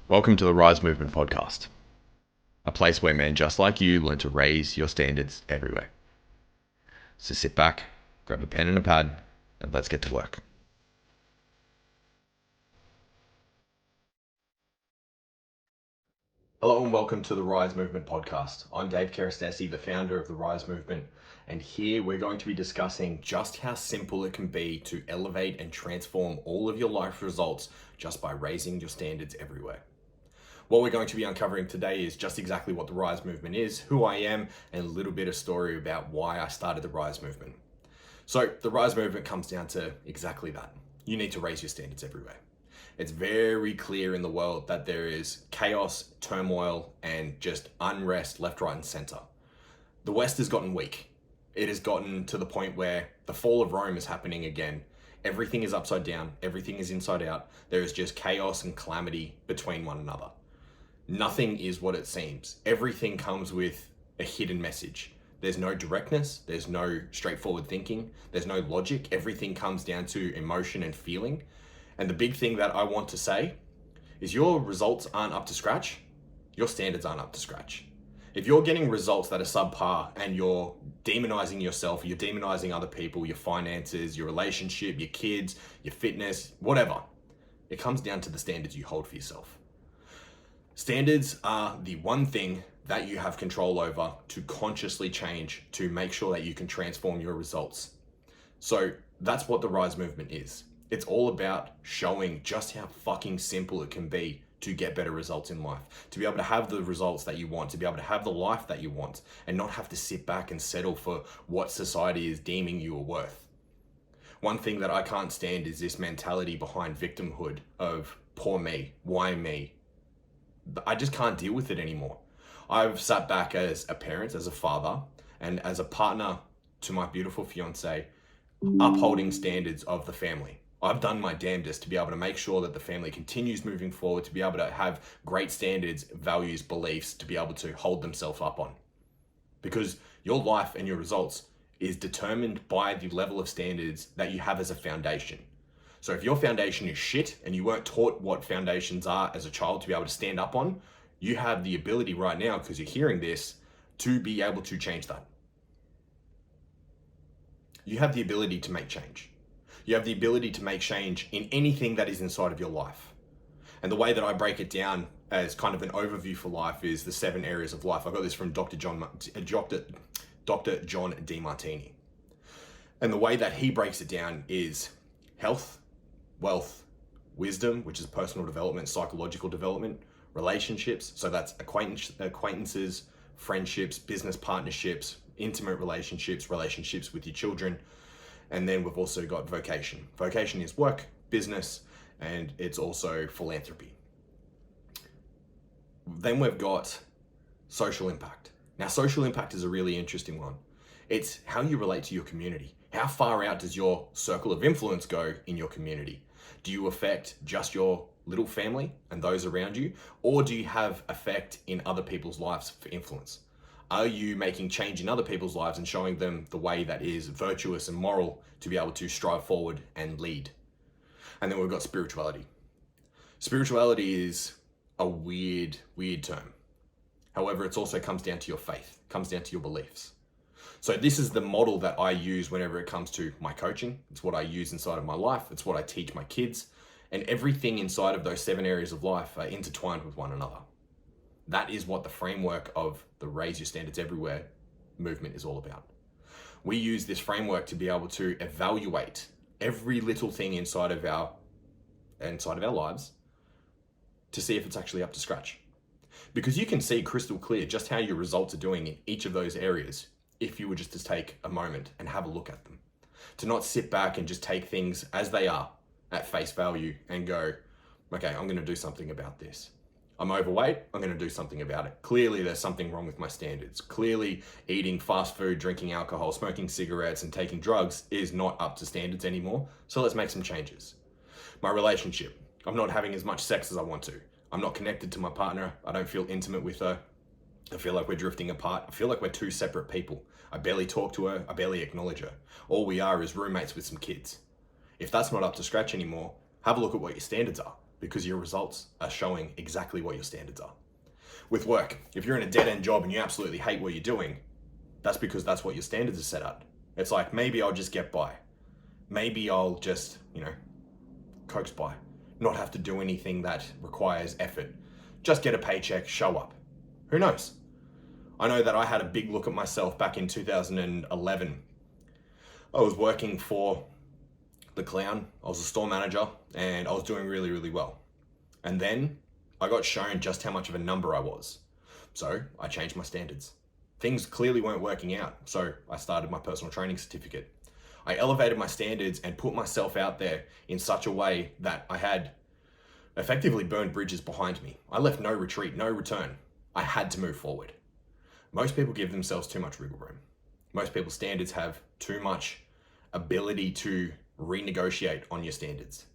Welcome to the R.Y.S.E Movement podcast, a place where men just like you learn to raise your standards everywhere. So sit back, grab a pen and a pad, and let's get to work. Hello and welcome to the R.Y.S.E Movement podcast. I'm Dave Kerestesi, the founder of the R.Y.S.E Movement, and here we're going to be discussing just how simple it can be to elevate and transform all of your life results just by raising your standards everywhere. What we're going to be uncovering today is just exactly what the R.Y.S.E Movement is, who I am, and a little bit of story about why I started the R.Y.S.E Movement. So the R.Y.S.E Movement comes down to exactly that. You need to raise your standards everywhere. It's very clear in the world that there is chaos, turmoil, and just unrest left, right, and center. The West has gotten weak. It has gotten to the point where the fall of Rome is happening again. Everything is upside down. Everything is inside out. There is just chaos and calamity between one another. Nothing is what it seems. Everything comes with a hidden message. There's no directness. There's no straightforward thinking. There's no logic. Everything comes down to emotion and feeling. And the big thing that I want to say is your results aren't up to scratch. Your standards aren't up to scratch. If you're getting results that are subpar and you're demonizing yourself, you're demonizing other people, your finances, your relationship, your kids, your fitness, whatever, it comes down to the standards you hold for yourself. Standards are the one thing that you have control over to consciously change, to make sure that you can transform your results. So that's what the R.Y.S.E Movement is. It's all about showing just how fucking simple it can be to get better results in life, to be able to have the results that you want, to be able to have the life that you want, and not have to sit back and settle for what society is deeming you are worth. One thing that I can't stand is this mentality behind victimhood of poor me, why me? I just can't deal with it anymore. I've sat back as a parent, as a father, and as a partner to my beautiful fiance, upholding standards of the family. I've done my damnedest to be able to make sure that the family continues moving forward, to be able to have great standards, values, beliefs, to be able to hold themselves up on. Because your life and your results is determined by the level of standards that you have as a foundation. So if your foundation is shit and you weren't taught what foundations are as a child to be able to stand up on, you have the ability right now, because you're hearing this, to be able to change that. You have the ability to make change. You have the ability to make change in anything that is inside of your life. And the way that I break it down as kind of an overview for life is the 7 areas of life. I got this from Dr. John DeMartini. And the way that he breaks it down is health, wealth, wisdom, which is personal development, psychological development, relationships. So that's acquaintances, friendships, business partnerships, intimate relationships, relationships with your children. And then we've also got vocation. Vocation is work, business, and it's also philanthropy. Then we've got social impact. Now, social impact is a really interesting one. It's how you relate to your community. How far out does your circle of influence go in your community? Do you affect just your little family and those around you? Or do you have effect in other people's lives for influence? Are you making change in other people's lives and showing them the way that is virtuous and moral to be able to strive forward and lead? And then we've got spirituality. Spirituality is a weird term. However, it also comes down to your faith, comes down to your beliefs. So this is the model that I use whenever it comes to my coaching. It's what I use inside of my life. It's what I teach my kids. And everything inside of those 7 areas of life are intertwined with one another. That is what the framework of the Raise Your Standards Everywhere movement is all about. We use this framework to be able to evaluate every little thing inside of our lives to see if it's actually up to scratch. Because you can see crystal clear just how your results are doing in each of those areas if you were just to take a moment and have a look at them. To not sit back and just take things as they are at face value and go, okay, I'm going to do something about this. I'm overweight, I'm going to do something about it. Clearly there's something wrong with my standards. Clearly eating fast food, drinking alcohol, smoking cigarettes, and taking drugs is not up to standards anymore. So let's make some changes. My relationship, I'm not having as much sex as I want to. I'm not connected to my partner. I don't feel intimate with her. I feel like we're drifting apart. I feel like we're 2 separate people. I barely talk to her. I barely acknowledge her. All we are is roommates with some kids. If that's not up to scratch anymore, have a look at what your standards are. because your results are showing exactly what your standards are. With work, if you're in a dead-end job and you absolutely hate what you're doing, that's because that's what your standards are set at. It's like, maybe I'll just get by. Maybe I'll just, coax by. Not have to do anything that requires effort. Just get a paycheck, show up. Who knows? I know that I had a big look at myself back in 2011. I was working for the Clown. I was a store manager and I was doing really, really well. And then I got shown just how much of a number I was. So I changed my standards. Things clearly weren't working out, so I started my personal training certificate. I elevated my standards and put myself out there in such a way that I had effectively burned bridges behind me. I left no retreat, no return. I had to move forward. Most people give themselves too much wiggle room. Most people's standards have too much ability to renegotiate on your standards.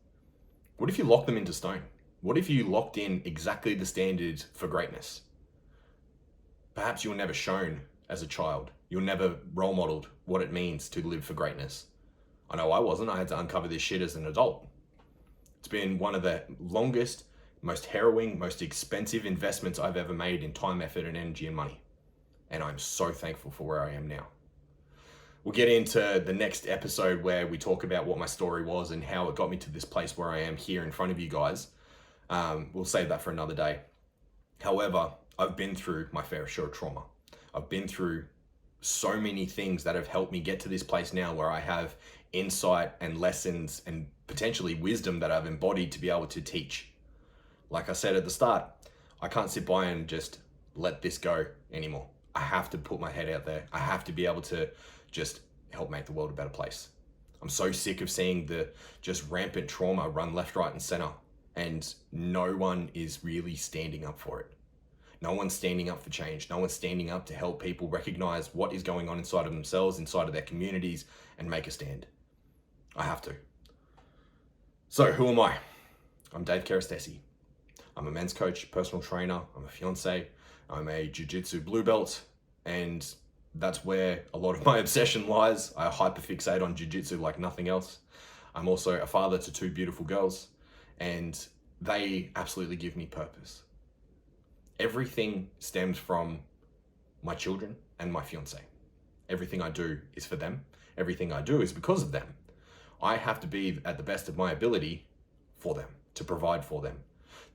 What if you lock them into stone? What if you locked in exactly the standards for greatness? Perhaps you were never shown as a child. You were never role modeled what it means to live for greatness. I know I wasn't. I had to uncover this shit as an adult. It's been one of the longest, most harrowing, most expensive investments I've ever made in time, effort, and energy and money. And I'm so thankful for where I am now. We'll get into the next episode where we talk about what my story was and how it got me to this place where I am here in front of you guys. We'll save that for another day. However, I've been through my fair share of trauma. I've been through so many things that have helped me get to this place now where I have insight and lessons and potentially wisdom that I've embodied to be able to teach. Like I said at the start, I can't sit by and just let this go anymore. I have to put my head out there. I have to be able to just help make the world a better place. I'm so sick of seeing the just rampant trauma run left, right, and center, and no one is really standing up for it. No one's standing up for change. No one's standing up to help people recognize what is going on inside of themselves, inside of their communities, and make a stand. I have to. So who am I? I'm Dave Kerestesi. I'm a men's coach, personal trainer. I'm a fiance. I'm a jiu-jitsu blue belt, and that's where a lot of my obsession lies. I hyperfixate on jiu-jitsu like nothing else. I'm also a father to two beautiful girls, and they absolutely give me purpose. Everything stems from my children and my fiance. Everything I do is for them. Everything I do is because of them. I have to be at the best of my ability for them, to provide for them,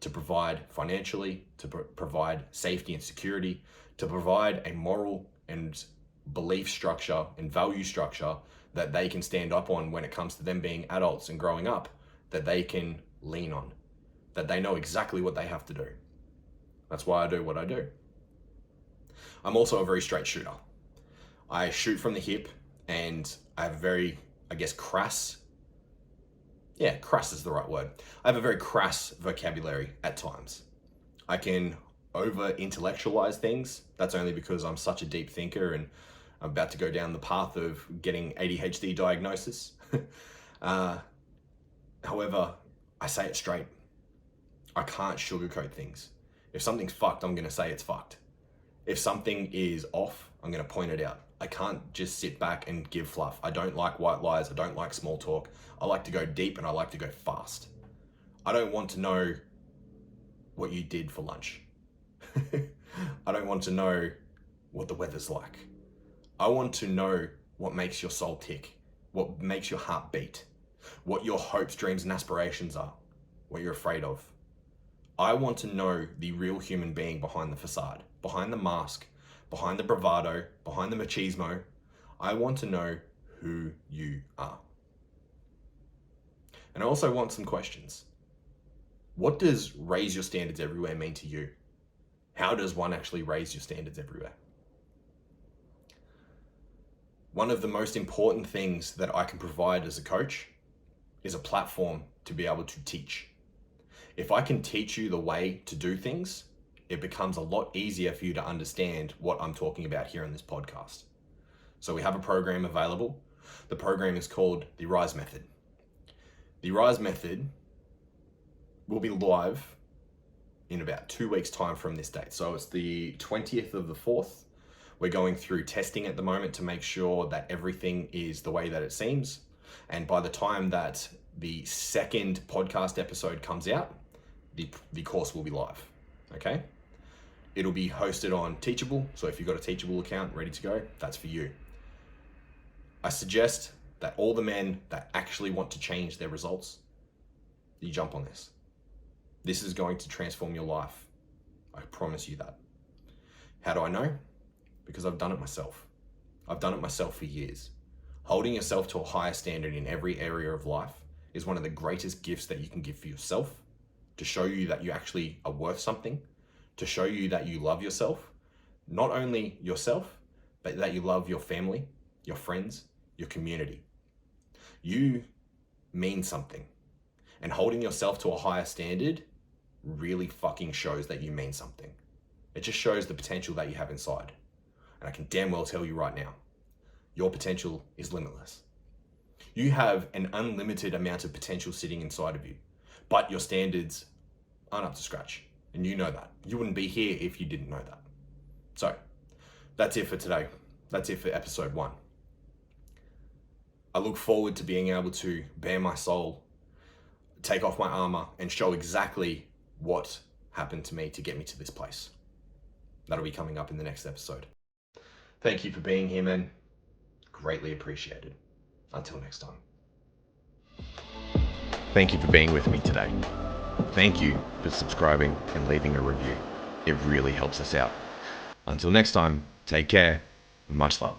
to provide financially, to provide safety and security, to provide a moral and belief structure and value structure that they can stand up on when it comes to them being adults and growing up, that they can lean on, that they know exactly what they have to do. That's why I do what I do. I'm also a very straight shooter. I shoot from the hip, and I have a very, crass is the right word. I have a very crass vocabulary at times. I can over-intellectualize things. That's only because I'm such a deep thinker and I'm about to go down the path of getting ADHD diagnosis. However, I say it straight. I can't sugarcoat things. If something's fucked, I'm going to say it's fucked. If something is off, I'm going to point it out. I can't just sit back and give fluff. I don't like white lies. I don't like small talk. I like to go deep and I like to go fast. I don't want to know what you did for lunch. I don't want to know what the weather's like. I want to know what makes your soul tick, what makes your heart beat, what your hopes, dreams, and aspirations are, what you're afraid of. I want to know the real human being behind the facade, behind the mask, behind the bravado, behind the machismo. I want to know who you are. And I also want some questions. What does raise your standards everywhere mean to you? How does one actually raise your standards everywhere? One of the most important things that I can provide as a coach is a platform to be able to teach. If I can teach you the way to do things, it becomes a lot easier for you to understand what I'm talking about here in this podcast. So we have a program available. The program is called the R.Y.S.E Method. The R.Y.S.E Method will be live in about 2 weeks' time from this date. So it's the 20th of the 4th. We're going through testing at the moment to make sure that everything is the way that it seems. And by the time that the second podcast episode comes out, the course will be live, okay? It'll be hosted on Teachable, so if you've got a Teachable account ready to go, that's for you. I suggest that all the men that actually want to change their results, you jump on this. This is going to transform your life. I promise you that. How do I know? Because I've done it myself. I've done it myself for years. Holding yourself to a higher standard in every area of life is one of the greatest gifts that you can give for yourself, to show you that you actually are worth something, to show you that you love yourself, not only yourself, but that you love your family, your friends, your community. You mean something. And holding yourself to a higher standard really fucking shows that you mean something. It just shows the potential that you have inside. And I can damn well tell you right now, your potential is limitless. You have an unlimited amount of potential sitting inside of you, but your standards aren't up to scratch. And you know that. You wouldn't be here if you didn't know that. So that's it for today. That's it for episode 1. I look forward to being able to bare my soul, take off my armor, and show exactly what happened to me to get me to this place. That'll be coming up in the next episode. Thank you for being here, man. Greatly appreciated. Until next time. Thank you for being with me today. Thank you for subscribing and leaving a review. It really helps us out. Until next time, take care. Much love.